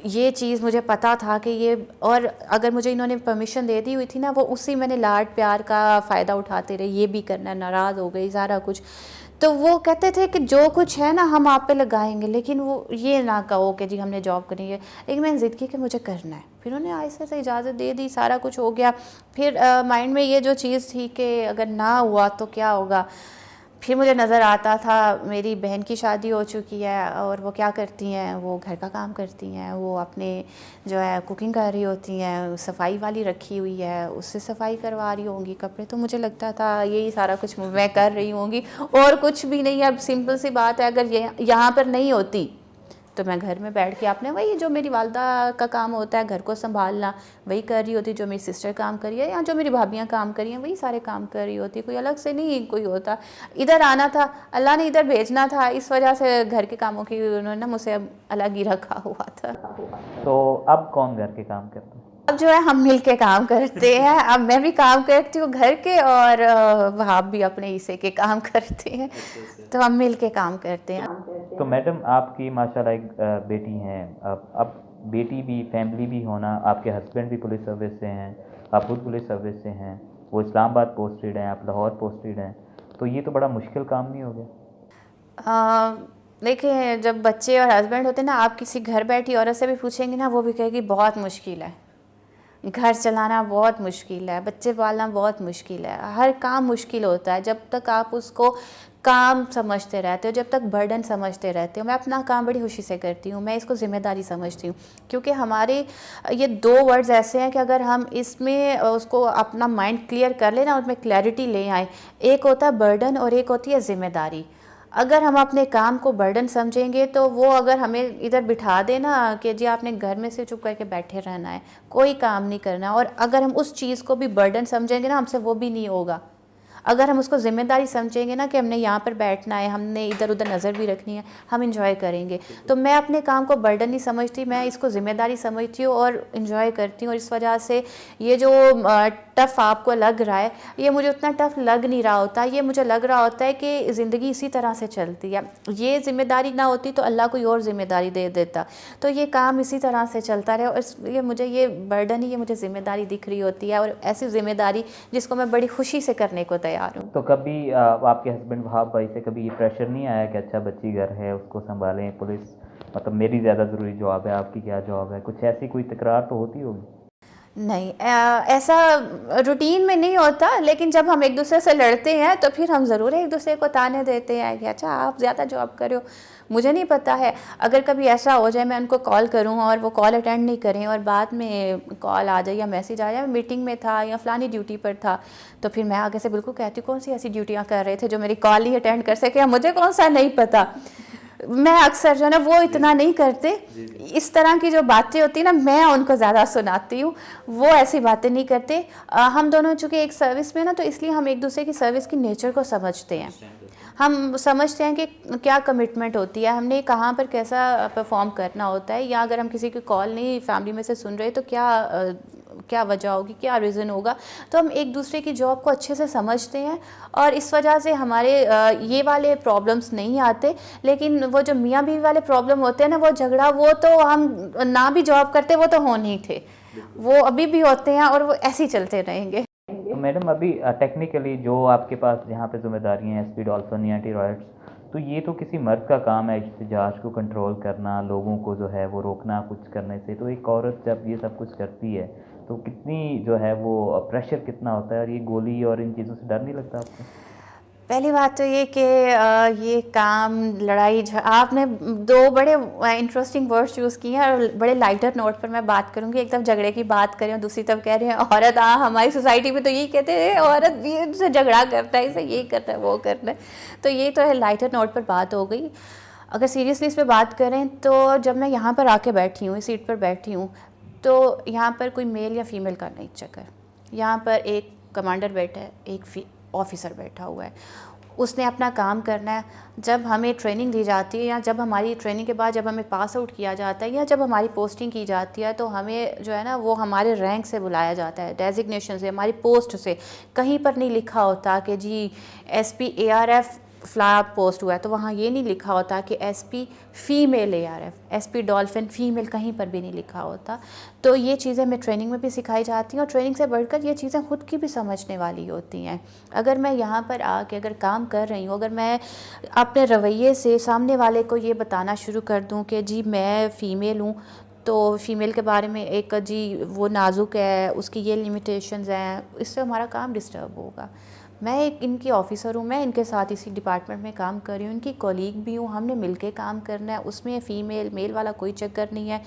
یہ چیز مجھے پتا تھا کہ یہ، اور اگر مجھے انہوں نے پرمیشن دے دی ہوئی تھی نا وہ اسی میں نے لاڈ پیار کا فائدہ اٹھاتے رہے، یہ بھی کرنا، ناراض ہو گئی سارا کچھ. تو وہ کہتے تھے کہ جو کچھ ہے نا ہم آپ پہ لگائیں گے، لیکن وہ یہ نہ کہو کہ جی ہم نے جاب کرنی ہے. لیکن میں نے ضد کی کہ مجھے کرنا ہے. پھر انہوں نے آہستہ سے اجازت دے دی، سارا کچھ ہو گیا. پھر مائنڈ میں یہ جو چیز تھی کہ اگر نہ ہوا تو کیا ہوگا. پھر مجھے نظر آتا تھا میری بہن کی شادی ہو چکی ہے اور وہ کیا کرتی ہیں، وہ گھر کا کام کرتی ہیں، وہ اپنے جو ہے کوکنگ کر رہی ہوتی ہیں، صفائی والی رکھی ہوئی ہے اس سے صفائی کروا رہی ہوں گی کپڑے. تو مجھے لگتا تھا یہی سارا کچھ میں کر رہی ہوں گی اور کچھ بھی نہیں. اب سمپل سی بات ہے، اگر یہاں پر نہیں ہوتی تو میں گھر میں بیٹھ کے اپنے وہی جو میری والدہ کا کام ہوتا ہے گھر کو سنبھالنا وہی کر رہی ہوتی، جو میری سسٹر کام کری ہے یا جو میری بھابیاں کام کری ہیں وہی سارے کام کر رہی ہوتی. کوئی الگ سے نہیں کوئی ہوتا. ادھر آنا تھا، اللہ نے ادھر بھیجنا تھا، اس وجہ سے گھر کے کاموں کی انہوں نے مجھ سے الگ ہی رکھا ہوا تھا. تو اب کون گھر کے کام کرتا ہے؟ اب جو ہے ہم مل کے کام کرتے ہیں. اب میں بھی کام کرتی ہوں گھر کے اور وہاں بھی اپنے حصے کے کام کرتے ہیں، تو ہم مل کے کام کرتے ہیں. تو میڈم آپ کی ماشاء اللہ ایک بیٹی ہیں، اب بیٹی بھی فیملی بھی ہونا، آپ کے ہسبینڈ بھی پولیس سروس سے ہیں، آپ خود پولیس سروس سے ہیں، وہ اسلام آباد پوسٹڈ ہیں، آپ لاہور پوسٹڈ ہیں، تو یہ تو بڑا مشکل کام نہیں ہو گیا؟ دیکھیں جب بچے اور ہسبینڈ ہوتے ہیں نا، آپ کسی گھر بیٹھی عورت سے بھی پوچھیں گے نا وہ بھی کہے گی بہت مشکل ہے، گھر چلانا بہت مشکل ہے، بچے پالنا بہت مشکل ہے، ہر کام مشکل ہوتا ہے. جب تک آپ اس کو کام سمجھتے رہتے ہو، جب تک برڈن سمجھتے رہتے ہو. میں اپنا کام بڑی خوشی سے کرتی ہوں، میں اس کو ذمہ داری سمجھتی ہوں، کیونکہ ہمارے یہ دو ورڈز ایسے ہیں کہ اگر ہم اس میں اس کو اپنا مائنڈ کلیئر کر لیں نا، اس میں کلیئرٹی لے آئیں. ایک ہوتا ہے برڈن اور ایک ہوتی ہے ذمہ داری. اگر ہم اپنے کام کو برڈن سمجھیں گے تو وہ اگر ہمیں ادھر بٹھا دے نا کہ جی آپ نے گھر میں سے چپ کر کے بیٹھے رہنا ہے، کوئی کام نہیں کرنا، اور اگر ہم اس چیز کو بھی برڈن سمجھیں گے نا، ہم سے وہ بھی نہیں ہوگا. اگر ہم اس کو ذمہ داری سمجھیں گے نا کہ ہم نے یہاں پر بیٹھنا ہے، ہم نے ادھر ادھر نظر بھی رکھنی ہے، ہم انجوائے کریں گے. تو میں اپنے کام کو برڈن نہیں سمجھتی، میں اس کو ذمہ داری سمجھتی ہوں اور انجوائے کرتی ہوں. اور اس وجہ سے یہ جو ٹف آپ کو لگ رہا ہے، یہ مجھے اتنا ٹف لگ نہیں رہا ہوتا. یہ مجھے لگ رہا ہوتا ہے کہ زندگی اسی طرح سے چلتی ہے. یہ ذمہ داری نہ ہوتی تو اللہ کوئی اور ذمہ داری دے دیتا. تو یہ کام اسی طرح سے چلتا رہے، اور اس لیے مجھے یہ برڈن ہی، یہ مجھے ذمہ داری دکھ رہی ہوتی ہے، اور ایسی ذمہ داری جس کو میں بڑی خوشی سے کرنے کو تیار ہوں. تو کبھی آپ کے ہسبینڈ وہاب بھائی سے کبھی یہ پریشر نہیں آیا کہ اچھا بچی گھر ہے اس کو سنبھالیں، پولیس مطلب میری زیادہ ضروری جاب ہے، آپ کی کیا جاب ہے؟ کچھ ایسی کوئی تکرار تو ہوتی ہوگی. نہیں، ایسا روٹین میں نہیں ہوتا، لیکن جب ہم ایک دوسرے سے لڑتے ہیں تو پھر ہم ضرور ایک دوسرے کو تانے دیتے ہیں کہ اچھا آپ زیادہ جاب کرو. مجھے نہیں پتہ ہے، اگر کبھی ایسا ہو جائے میں ان کو کال کروں اور وہ کال اٹینڈ نہیں کریں، اور بعد میں کال آ جائے یا میسیج آ جائے میٹنگ میں تھا یا فلانی ڈیوٹی پر تھا، تو پھر میں آگے سے بالکل کہتی ہوں کون سی ایسی ڈیوٹیاں کر رہے تھے جو میری کال ہی اٹینڈ کر سکے، مجھے کون سا نہیں پتہ. میں اکثر جو ہے نا وہ اتنا نہیں کرتے. اس طرح کی جو باتیں ہوتی ہیں نا میں ان کو زیادہ سناتی ہوں، وہ ایسی باتیں نہیں کرتے. ہم دونوں چونکہ ایک سروس میں نا، تو اس لیے ہم ایک دوسرے کی سروس کی نیچر کو سمجھتے ہیں. ہم سمجھتے ہیں کہ کیا کمٹمنٹ ہوتی ہے، ہم نے کہاں پر کیسا پرفارم کرنا ہوتا ہے، یا اگر ہم کسی کی کال نہیں فیملی میں سے سن رہے تو کیا وجہ ہوگی، کیا ریزن ہوگا. تو ہم ایک دوسرے کی جاب کو اچھے سے سمجھتے ہیں، اور اس وجہ سے ہمارے یہ والے پرابلمس نہیں آتے. لیکن وہ جو میاں بیوی والے پرابلم ہوتے ہیں نا، وہ جھگڑا، وہ تو ہم نہ بھی جاب کرتے وہ تو ہونے ہی تھے، وہ ابھی بھی ہوتے ہیں اور وہ ایسے ہی چلتے رہیں گے. میڈم ابھی ٹیکنیکلی جو آپ کے پاس جہاں پہ ذمہ داریاں ہیں، ایس پی ڈولفن یا اینٹی رائٹس، تو یہ تو کسی مرد کا کام ہے احتجاج کو کنٹرول کرنا، لوگوں کو جو ہے وہ روکنا کچھ کرنے سے. تو ایک عورت جب یہ سب کچھ کرتی ہے تو کتنی جو ہے وہ پریشر کتنا ہوتا ہے، اور یہ گولی اور ان چیزوں سے ڈر نہیں لگتا آپ کو؟ پہلی بات تو یہ کہ یہ کام لڑائی آپ نے دو بڑے انٹرسٹنگ ورڈز یوز کیے ہیں، اور بڑے لائٹر نوٹ پر میں بات کروں گی. ایک طرف جھگڑے کی بات کریں اور دوسری طرف کہہ رہے ہیں عورت. ہماری سوسائٹی میں تو یہی کہتے ہیں عورت یہ سے جھگڑا کرتا ہے، اسے یہ کرتا ہے وہ کرتا ہے. تو یہ تو ہے لائٹر نوٹ پر بات ہو گئی. اگر سیریسلی اس پہ بات کریں تو جب میں یہاں پر آ کے بیٹھی ہوں، اس سیٹ پر بیٹھی ہوں، تو یہاں پر کوئی میل یا فیمیل کا نہیں چکر. یہاں پر ایک کمانڈر بیٹھا ہے، ایک آفیسر بیٹھا ہوا ہے، اس نے اپنا کام کرنا ہے. جب ہمیں ٹریننگ دی جاتی ہے، یا جب ہماری ٹریننگ کے بعد جب ہمیں پاس آؤٹ کیا جاتا ہے، یا جب ہماری پوسٹنگ کی جاتی ہے، تو ہمیں جو ہے نا وہ ہمارے رینک سے بلایا جاتا ہے، ڈیزگنیشن سے، ہماری پوسٹ سے. کہیں پر نہیں لکھا ہوتا کہ جی S P A R F فلا پوسٹ ہوا ہے، تو وہاں یہ نہیں لکھا ہوتا کہ S P female A R F, S P Dolphin female, کہیں پر بھی نہیں لکھا ہوتا. تو یہ چیزیں ہمیں ٹریننگ میں بھی سکھائی جاتی ہیں، اور ٹریننگ سے بڑھ کر یہ چیزیں خود کی بھی سمجھنے والی ہوتی ہیں. اگر میں یہاں پر آ کے اگر کام کر رہی ہوں، اگر میں اپنے رویے سے سامنے والے کو یہ بتانا شروع کر دوں کہ جی میں فیمیل ہوں، تو فیمیل کے بارے میں ایک جی وہ نازک ہے، اس کی یہ لمیٹیشنز ہیں، اس سے ہمارا کام ڈسٹرب ہوگا. میں ایک ان کی آفیسر ہوں، میں ان کے ساتھ اسی ڈپارٹمنٹ میں کام کر رہی ہوں، ان کی کولیگ بھی ہوں، ہم نے مل کے کام کرنا ہے، اس میں فیمیل میل والا کوئی چکر نہیں ہے.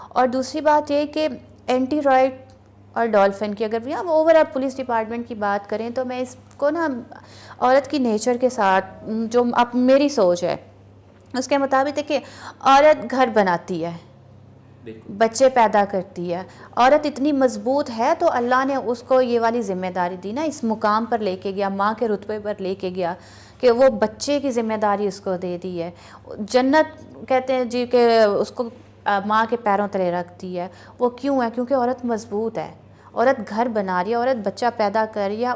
اور دوسری بات یہ کہ اینٹی رائٹ اور ڈولفن کی اگر بھی ہم اوور آل پولیس ڈپارٹمنٹ کی بات کریں، تو میں اس کو نا عورت کی نیچر کے ساتھ جو اب میری سوچ ہے اس کے مطابق ہے کہ عورت گھر بناتی ہے، بچے پیدا کرتی ہے. عورت اتنی مضبوط ہے تو اللہ نے اس کو یہ والی ذمہ داری دی نا، اس مقام پر لے کے گیا، ماں کے رتبے پر لے کے گیا کہ وہ بچے کی ذمہ داری اس کو دے دی ہے. جنت کہتے ہیں جی کہ اس کو ماں کے پیروں تلے رکھتی ہے. وہ کیوں ہے؟ کیونکہ عورت مضبوط ہے، عورت گھر بنا رہی ہے، عورت بچہ پیدا کر رہی ہے،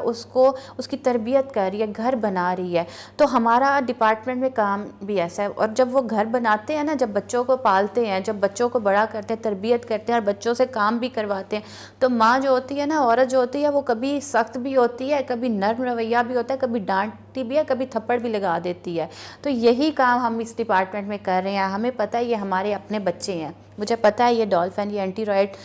اس کی تربیت کر رہی ہے، گھر بنا رہی ہے. تو ہمارا ڈپارٹمنٹ میں کام بھی ایسا ہے. اور جب وہ گھر بناتے ہیں نا، جب بچوں کو پالتے ہیں، جب بچوں کو بڑا کرتے ہیں، تربیت کرتے ہیں، اور بچوں سے کام بھی کرواتے ہیں، تو ماں جو ہوتی ہے نا، عورت جو ہوتی ہے، وہ کبھی سخت بھی ہوتی ہے، کبھی نرم رویہ بھی ہوتا ہے، کبھی ڈانٹ سکتی بھی ہے, کبھی تھپڑ بھی لگا دیتی ہے. تو یہی کام ہم اس ڈپارٹمنٹ میں کر رہے ہیں. ہمیں پتہ ہے یہ ہمارے اپنے بچے ہیں, مجھے پتہ ہے یہ ڈولفن, یہ اینٹی رائٹ,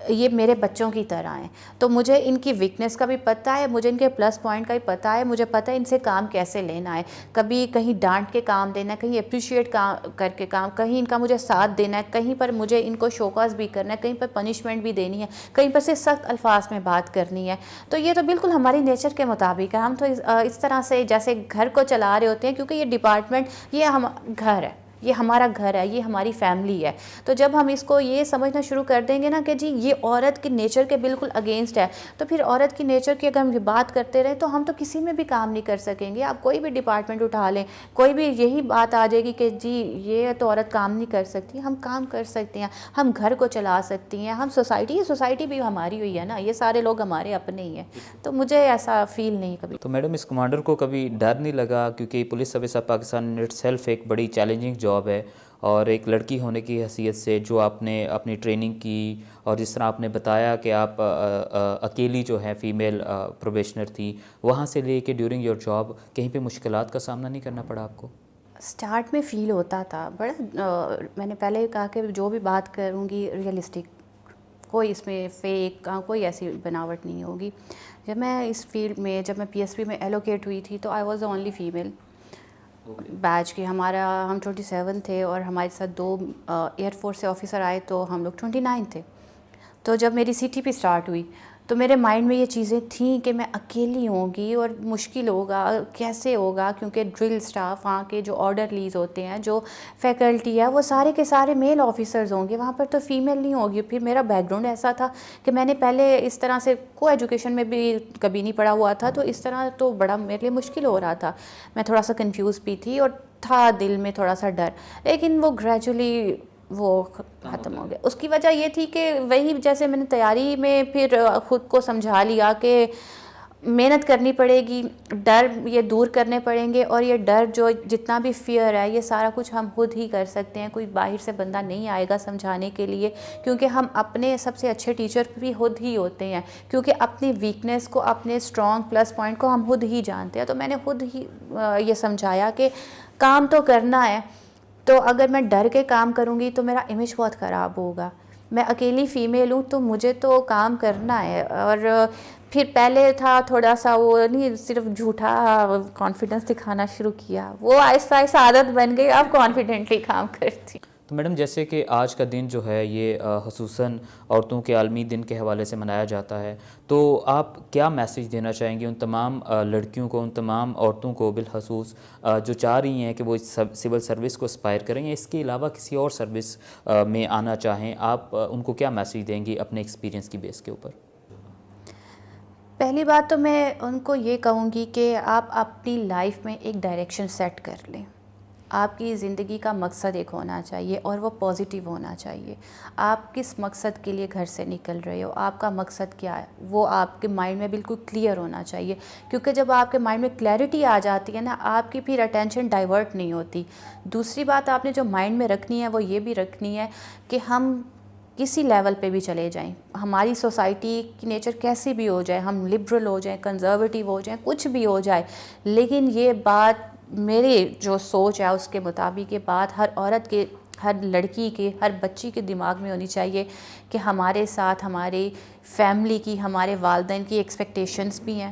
یہ میرے بچوں کی طرح ہیں. تو مجھے ان کی ویکنیس کا بھی پتہ ہے, مجھے ان کے پلس پوائنٹ کا بھی پتہ ہے, مجھے پتہ ہے ان سے کام کیسے لینا ہے. کبھی کہیں ڈانٹ کے کام دینا ہے, کہیں اپریشیٹ کر کے کام, کہیں ان کا مجھے ساتھ دینا ہے, کہیں پر مجھے ان کو شوکاز بھی کرنا ہے, کہیں پر پنشمنٹ بھی دینی ہے, کہیں پر سے سخت الفاظ میں بات کرنی ہے. تو یہ تو بالکل ہماری نیچر کے مطابق ہے. ہم تو اس طرح سے جیسے گھر کو چلا رہے ہوتے ہیں, کیونکہ یہ ڈپارٹمنٹ یہ گھر ہے, یہ ہمارا گھر ہے, یہ ہماری فیملی ہے. تو جب ہم اس کو یہ سمجھنا شروع کر دیں گے نا کہ جی یہ عورت کی نیچر کے بالکل اگینسٹ ہے, تو پھر عورت کی نیچر کی اگر ہم یہ بات کرتے رہیں تو ہم تو کسی میں بھی کام نہیں کر سکیں گے. آپ کوئی بھی ڈپارٹمنٹ اٹھا لیں, کوئی بھی یہی بات آ جائے گی کہ جی یہ تو عورت کام نہیں کر سکتی. ہم کام کر سکتے ہیں, ہم گھر کو چلا سکتی ہیں, ہم سوسائٹی بھی ہماری ہوئی ہے نا, یہ سارے لوگ ہمارے اپنے ہی ہیں. تو مجھے ایسا فیل نہیں کبھی. تو میڈم اس کمانڈر کو کبھی ڈر نہیں لگا, کیونکہ police service of Pakistan it self ایک بڑی چیلنجنگ جاب ہے, اور ایک لڑکی ہونے کی حیثیت سے جو آپ نے اپنی ٹریننگ کی, اور جس طرح آپ نے بتایا کہ آپ اکیلی جو ہے فیمیل پروبیشنر تھی, وہاں سے لے کے ڈیورنگ یور جاب کہیں پہ مشکلات کا سامنا نہیں کرنا پڑا آپ کو؟ سٹارٹ میں فیل ہوتا تھا بڑا, میں نے پہلے ہی کہا کہ جو بھی بات کروں گی ریئلسٹک, کوئی اس میں فیک کوئی ایسی بناوٹ نہیں ہوگی. جب میں اس فیلڈ میں, جب میں پی ایس پی میں ایلوکیٹ ہوئی تھی تو I was the only female batch کی. ہم 27 تھے, اور ہمارے ساتھ 2 ایئر فورس سے آفیسر آئے, تو ہم لوگ 29 تھے. تو جب میری سی ٹی پی اسٹارٹ ہوئی تو میرے مائنڈ میں یہ چیزیں تھیں کہ میں اکیلی ہوں گی اور مشکل ہوگا, کیسے ہوگا, کیونکہ ڈرل اسٹاف وہاں کے جو آرڈر لیز ہوتے ہیں, جو فیکلٹی ہے, وہ سارے کے سارے میل آفیسرز ہوں گے, وہاں پر تو فیمیل نہیں ہوگی. پھر میرا بیک گراؤنڈ ایسا تھا کہ میں نے پہلے اس طرح سے کو ایجوکیشن میں بھی کبھی نہیں پڑھا ہوا تھا, تو اس طرح تو بڑا میرے لیے مشکل ہو رہا تھا. میں تھوڑا سا کنفیوز بھی تھی, اور تھا دل میں تھوڑا سا ڈر, لیکن وہ گریجولی وہ ختم ہو گیا. اس کی وجہ یہ تھی کہ وہی جیسے میں نے تیاری میں پھر خود کو سمجھا لیا کہ محنت کرنی پڑے گی, ڈر یہ دور کرنے پڑیں گے, اور یہ ڈر جو جتنا بھی فیئر ہے یہ سارا کچھ ہم خود ہی کر سکتے ہیں. کوئی باہر سے بندہ نہیں آئے گا سمجھانے کے لیے, کیونکہ ہم اپنے سب سے اچھے ٹیچر بھی خود ہی ہوتے ہیں, کیونکہ اپنی ویکنیس کو, اپنے اسٹرانگ پلس پوائنٹ کو ہم خود ہی جانتے ہیں. تو میں نے خود ہی یہ سمجھایا کہ کام تو کرنا ہے, تو اگر میں ڈر کے کام کروں گی تو میرا امیج بہت خراب ہوگا. میں اکیلی فیمیل ہوں تو مجھے تو کام کرنا ہے. اور پھر پہلے تھا تھوڑا سا وہ نہیں, صرف جھوٹا کانفیڈنس دکھانا شروع کیا, وہ آہستہ آہستہ عادت بن گئی, اب کانفیڈنٹلی کام کرتی. تو میڈم جیسے کہ آج کا دن جو ہے یہ خصوصاً عورتوں کے عالمی دن کے حوالے سے منایا جاتا ہے, تو آپ کیا میسیج دینا چاہیں گے ان تمام لڑکیوں کو, ان تمام عورتوں کو بالخصوص جو چاہ رہی ہیں کہ وہ سول سروس کو اسپائر کریں, یا اس کے علاوہ کسی اور سروس میں آنا چاہیں, آپ ان کو کیا میسیج دیں گی اپنے ایکسپیرینس کی بیس کے اوپر؟ پہلی بات تو میں ان کو یہ کہوں گی کہ آپ اپنی لائف میں ایک ڈائریکشن سیٹ کر لیں. آپ کی زندگی کا مقصد ایک ہونا چاہیے, اور وہ پازیٹیو ہونا چاہیے. آپ کس مقصد کے لیے گھر سے نکل رہے ہو, آپ کا مقصد کیا ہے, وہ آپ کے مائنڈ میں بالکل کلیئر ہونا چاہیے. کیونکہ جب آپ کے مائنڈ میں کلیئرٹی آ جاتی ہے نا, آپ کی پھر اٹینشن ڈائیورٹ نہیں ہوتی. دوسری بات آپ نے جو مائنڈ میں رکھنی ہے وہ یہ بھی رکھنی ہے کہ ہم کسی لیول پہ بھی چلے جائیں, ہماری سوسائٹی کی نیچر کیسی بھی ہو جائے, ہم لبرل ہو جائیں, کنزرویٹیو ہو جائیں, کچھ بھی ہو جائے, لیکن یہ بات میری جو سوچ ہے اس کے مطابق یہ بات ہر عورت کے, ہر لڑکی کے, ہر بچی کے دماغ میں ہونی چاہیے کہ ہمارے ساتھ ہماری فیملی کی, ہمارے والدین کی ایکسپیکٹیشنز بھی ہیں,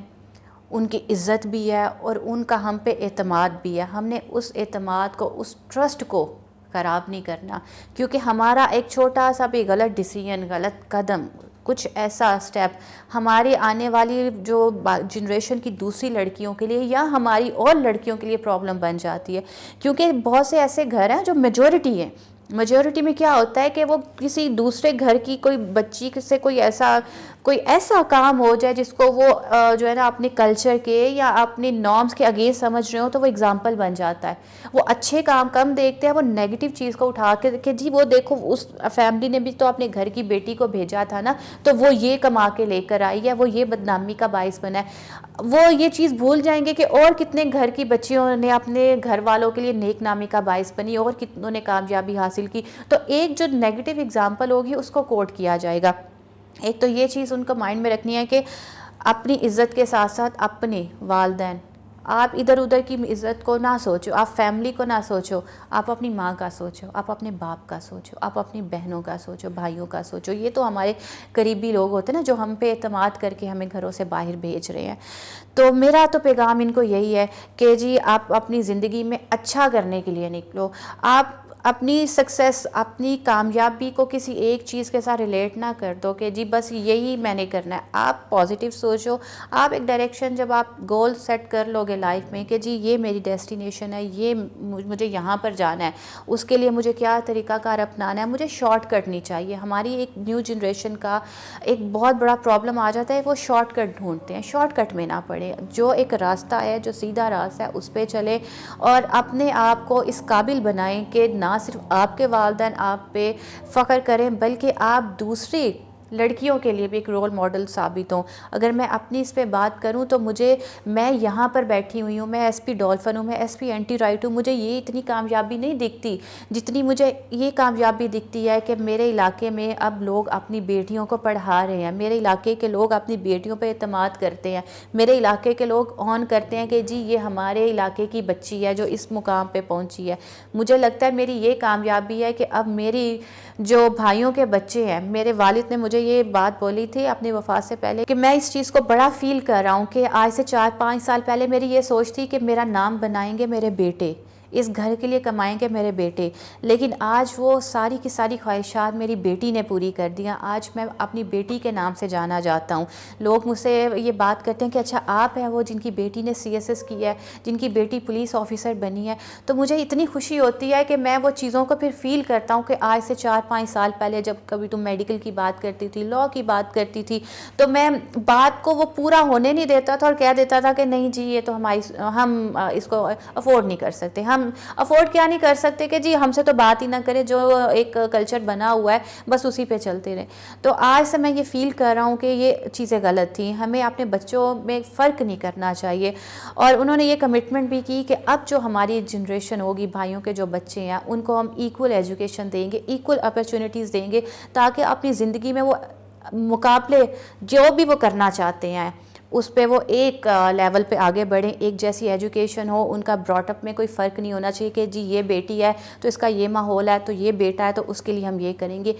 ان کی عزت بھی ہے, اور ان کا ہم پہ اعتماد بھی ہے. ہم نے اس اعتماد کو, اس ٹرسٹ کو خراب نہیں کرنا, کیونکہ ہمارا ایک چھوٹا سا بھی غلط ڈیسیژن, غلط قدم, کچھ ایسا سٹیپ ہماری آنے والی جو جنریشن کی دوسری لڑکیوں کے لیے یا ہماری اور لڑکیوں کے لیے پرابلم بن جاتی ہے. کیونکہ بہت سے ایسے گھر ہیں جو میجورٹی ہیں, میجورٹی میں کیا ہوتا ہے کہ وہ کسی دوسرے گھر کی کوئی بچی سے کوئی ایسا کام ہو جائے جس کو وہ جو ہے نا اپنے کلچر کے یا اپنے نارمز کے اگینسٹ سمجھ رہے ہوں, تو وہ اگزامپل بن جاتا ہے. وہ اچھے کام کم دیکھتے ہیں, وہ نیگیٹو چیز کو اٹھا کے کہ جی وہ دیکھو اس فیملی نے بھی تو اپنے گھر کی بیٹی کو بھیجا تھا نا, تو وہ یہ کما کے لے کر آئی ہے, وہ یہ بدنامی کا باعث بنا ہے. وہ یہ چیز بھول جائیں گے کہ اور کتنے گھر کی بچیوں نے اپنے گھر والوں کے لیے نیک نامی کا باعث بنی, اور کتنوں نے کامیابی حاصل کی. تو ایک جو نیگیٹو اگزامپل ہوگی اس کو کوٹ کیا جائے گا. ایک تو یہ چیز ان کو مائنڈ میں رکھنی ہے کہ اپنی عزت کے ساتھ ساتھ اپنے والدین, آپ ادھر ادھر کی عزت کو نہ سوچو، آپ فیملی کو نہ سوچو، آپ اپنی ماں کا سوچو، آپ اپنے باپ کا سوچو، آپ اپنی بہنوں کا سوچو، بھائیوں کا سوچو. یہ تو ہمارے قریبی لوگ ہوتے ہیں نا جو ہم پہ اعتماد کر کے ہمیں گھروں سے باہر بھیج رہے ہیں. تو میرا تو پیغام ان کو یہی ہے کہ جی آپ اپنی زندگی میں اچھا کرنے کے لیے نکلو. آپ اپنی سکسیس، اپنی کامیابی کو کسی ایک چیز کے ساتھ ریلیٹ نہ کر دو کہ جی بس یہی میں نے کرنا ہے. آپ پازیٹیو سوچو. آپ ایک ڈائریکشن جب آپ گول سیٹ کر لو گے لائف میں کہ جی یہ میری ڈیسٹینیشن ہے، یہ مجھے یہاں پر جانا ہے، اس کے لیے مجھے کیا طریقہ کار اپنانا ہے، مجھے شارٹ کٹ نہیں چاہیے. ہماری ایک نیو جنریشن کا ایک بہت بڑا پرابلم آ جاتا ہے، وہ شارٹ کٹ ڈھونڈتے ہیں. شارٹ کٹ میں نہ پڑے، جو ایک راستہ ہے، جو سیدھا راستہ ہے اس پہ چلے اور اپنے آپ کو اس قابل بنائیں کہ نہ صرف آپ کے والدین آپ پہ فخر کریں بلکہ آپ دوسری لڑکیوں کے لیے بھی ایک رول ماڈل ثابت ہوں. اگر میں اپنی اس پہ بات کروں تو میں یہاں پر بیٹھی ہوئی ہوں، میں ایس پی ڈولفن ہوں، میں ایس پی اینٹی رائٹ ہوں. مجھے یہ اتنی کامیابی نہیں دکھتی جتنی مجھے یہ کامیابی دکھتی ہے کہ میرے علاقے میں اب لوگ اپنی بیٹیوں کو پڑھا رہے ہیں، میرے علاقے کے لوگ اپنی بیٹیوں پہ اعتماد کرتے ہیں، میرے علاقے کے لوگ آن کرتے ہیں کہ جی یہ ہمارے علاقے کی بچی ہے جو اس مقام پہ پہنچی ہے. مجھے لگتا ہے میری یہ کامیابی ہے کہ اب میری جو بھائیوں کے بچے ہیں، میرے والد نے مجھے یہ بات بولی تھی اپنی وفات سے پہلے کہ میں اس چیز کو بڑا فیل کر رہا ہوں کہ آج سے 4-5 سال پہلے میری یہ سوچ تھی کہ میرا نام بنائیں گے میرے بیٹے، اس گھر کے لیے کمائیں گے میرے بیٹے، لیکن آج وہ ساری کی ساری خواہشات میری بیٹی نے پوری کر دیا. آج میں اپنی بیٹی کے نام سے جانا جاتا ہوں. لوگ مجھ سے یہ بات کرتے ہیں کہ اچھا آپ ہیں وہ جن کی بیٹی نے CSS کی ہے، جن کی بیٹی پولیس آفیسر بنی ہے. تو مجھے اتنی خوشی ہوتی ہے کہ میں وہ چیزوں کو پھر فیل کرتا ہوں کہ آج سے 4-5 سال پہلے جب کبھی تم میڈیکل کی بات کرتی تھی، لاء کی بات کرتی تھی، تو میں بات کو وہ پورا ہونے نہیں دیتا تھا اور کہہ دیتا تھا کہ نہیں جی یہ تو ہم اس کو افورڈ نہیں کر سکتے. ہم افورڈ کیا نہیں کر سکتے کہ جی ہم سے تو بات ہی نہ کرے، جو ایک کلچر بنا ہوا ہے بس اسی پہ چلتے رہے. تو آج سے میں یہ فیل کر رہا ہوں کہ یہ چیزیں غلط تھیں، ہمیں اپنے بچوں میں فرق نہیں کرنا چاہیے. اور انہوں نے یہ کمٹمنٹ بھی کی کہ اب جو ہماری جنریشن ہوگی، بھائیوں کے جو بچے ہیں ان کو ہم ایکول ایجوکیشن دیں گے، ایکول اپرچونیٹیز دیں گے تاکہ اپنی زندگی میں وہ مقابلے جو بھی وہ کرنا چاہتے ہیں اس پہ وہ ایک لیول پہ آگے بڑھیں. ایک جیسی ایجوکیشن ہو، ان کا براٹ اپ میں کوئی فرق نہیں ہونا چاہیے کہ جی یہ بیٹی ہے تو اس کا یہ ماحول ہے، تو یہ بیٹا ہے تو اس کے لیے ہم یہ کریں گے.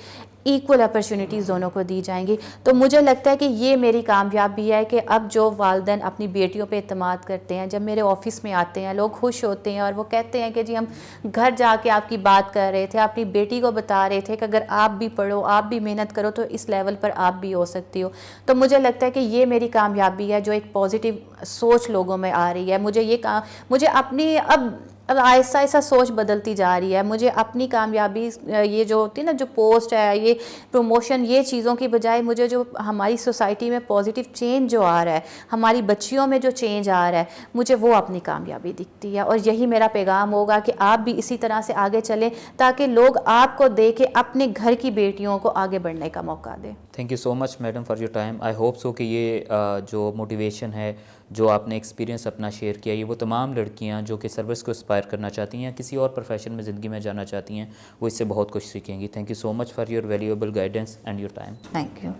ایکول اپرچونیٹیز دونوں کو دی جائیں گی. تو مجھے لگتا ہے کہ یہ میری کامیابی ہے کہ اب جو والدین اپنی بیٹیوں پہ اعتماد کرتے ہیں، جب میرے آفس میں آتے ہیں لوگ خوش ہوتے ہیں اور وہ کہتے ہیں کہ جی ہم گھر جا کے آپ کی بات کر رہے تھے، اپنی بیٹی کو بتا رہے تھے کہ اگر آپ بھی پڑھو، آپ بھی محنت کرو تو اس لیول پر آپ بھی ہو سکتی ہو. تو مجھے لگتا ہے کہ یہ میری کامیابی ہے جو ایک پازیٹیو سوچ لوگوں میں آ رہی ہے. مجھے اپنی اب آہستہ آہستہ سوچ بدلتی جا رہی ہے. مجھے اپنی کامیابی یہ جو ہوتی ہے نا، جو پوسٹ ہے، یہ پروموشن، یہ چیزوں کی بجائے مجھے جو ہماری سوسائٹی میں پازیٹیو چینج جو آ رہا ہے، ہماری بچیوں میں جو چینج آ رہا ہے، مجھے وہ اپنی کامیابی دکھتی ہے. اور یہی میرا پیغام ہوگا کہ آپ بھی اسی طرح سے آگے چلیں تاکہ لوگ آپ کو دیکھیں، اپنے گھر کی بیٹیوں کو آگے بڑھنے کا موقع دیں. Thank you so much madam for your time. I hope so کہ یہ جو موٹیویشن ہے، جو آپ نے ایکسپیرینس اپنا شیئر کیا، یہ وہ تمام لڑکیاں جو کہ سروس کو اسپائر کرنا چاہتی ہیں، کسی اور پروفیشن میں زندگی میں جانا چاہتی ہیں، وہ اس سے بہت کچھ سیکھیں گی. Thank you so much for your valuable guidance and your time. Thank you.